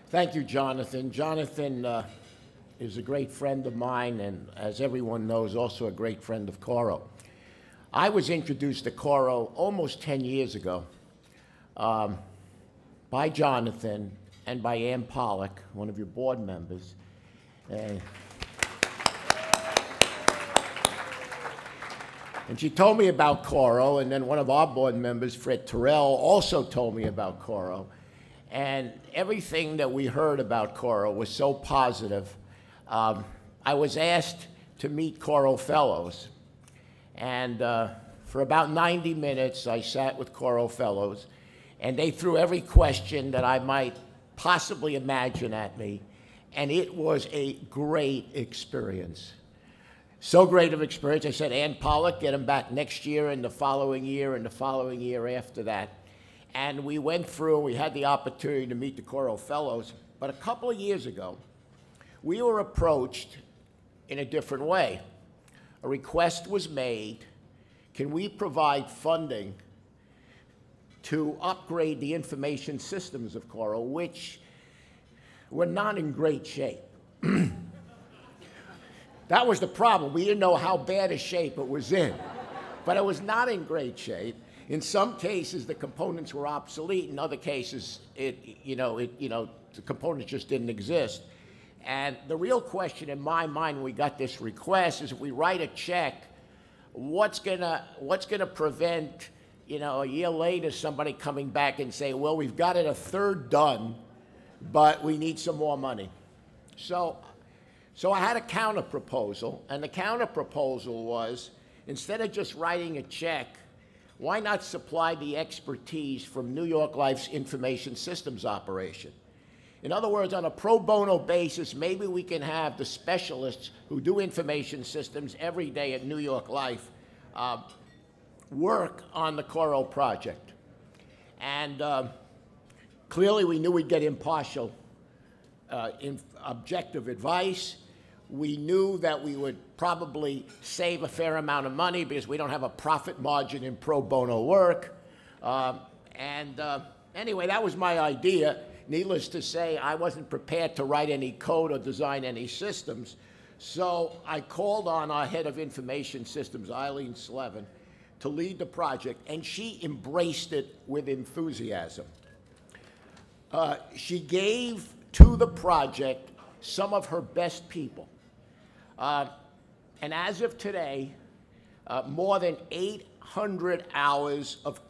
Thank you, Jonathan. Jonathan is a great friend of mine, and as everyone knows, also a great friend of Coro. I was introduced to Coro almost 10 years ago by Jonathan and by Ann Pollock, one of your board members. And she told me about Coro, and then one of our board members, Fred Terrell, also told me about Coro. And everything that we heard about Coro was so positive. I was asked to meet Coro Fellows. And for about 90 minutes, I sat with Coro Fellows, and they threw every question that I might possibly imagine at me. And it was a great experience. So great of experience. I said, Ann Pollock, get him back next year and the following year and the following year after that. And we went through, we had the opportunity to meet the Coro Fellows. But a couple of years ago, we were approached in a different way. A request was made, can we provide funding to upgrade the information systems of Coro, which were not in great shape. That was the problem. We didn't know how bad a shape it was in. But it was not in great shape. In some cases, the components were obsolete. In other cases, the components just didn't exist. And the real question in my mind when we got this request is if we write a check, what's gonna prevent, a year later somebody coming back and say, well, we've got it a third done, but we need some more money. So I had a counter proposal, and the counter proposal was, instead of just writing a check, why not supply the expertise from New York Life's information systems operation? In other words, on a pro bono basis, maybe we can have the specialists who do information systems every day at New York Life work on the Coro project. And clearly we knew we'd get impartial, objective advice. We knew that we would probably save a fair amount of money because we don't have a profit margin in pro bono work. Anyway, that was my idea. Needless to say, I wasn't prepared to write any code or design any systems. So I called on our head of information systems, Eileen Slevin, to lead the project, and she embraced it with enthusiasm. She gave to the project some of her best people. And as of today, more than 800 hours of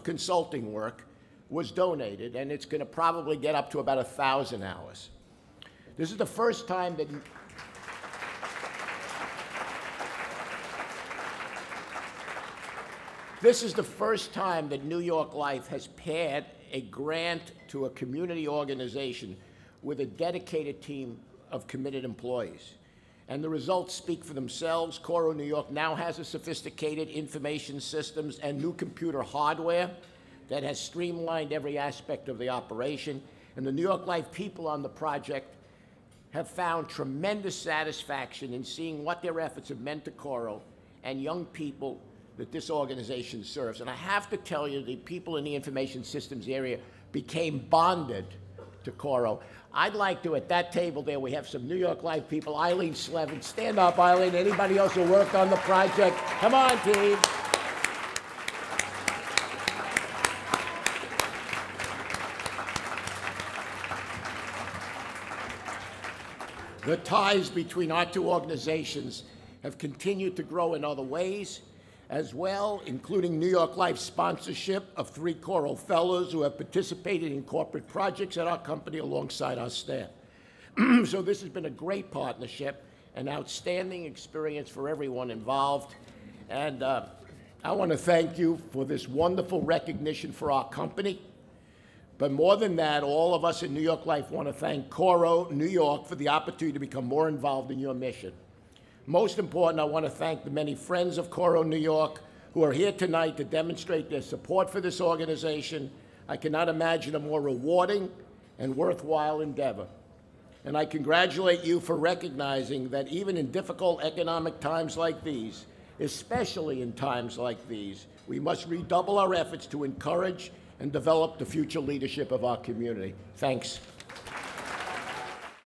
consulting work was donated, and it's going to probably get up to about 1,000 hours. This is the first time that New York Life has paid a grant to a community organization with a dedicated team of committed employees. And the results speak for themselves. Coro New York now has a sophisticated information systems and new computer hardware that has streamlined every aspect of the operation. And the New York Life people on the project have found tremendous satisfaction in seeing what their efforts have meant to Coro and young people that this organization serves. And I have to tell you, the people in the information systems area became bonded to Coro. I'd like to, at that table there, we have some New York Life people. Eileen Slevin, stand up, Eileen. Anybody else who worked on the project? Come on, team. The ties between our two organizations have continued to grow in other ways as well, including New York Life's sponsorship of 3 Coro Fellows who have participated in corporate projects at our company alongside our staff. So this has been a great partnership, an outstanding experience for everyone involved. And I want to thank you for this wonderful recognition for our company. But more than that, all of us in New York Life want to thank Coro New York for the opportunity to become more involved in your mission. Most important, I want to thank the many friends of Coro New York who are here tonight to demonstrate their support for this organization. I cannot imagine a more rewarding and worthwhile endeavor. And I congratulate you for recognizing that even in difficult economic times like these, especially in times like these, we must redouble our efforts to encourage and develop the future leadership of our community. Thanks.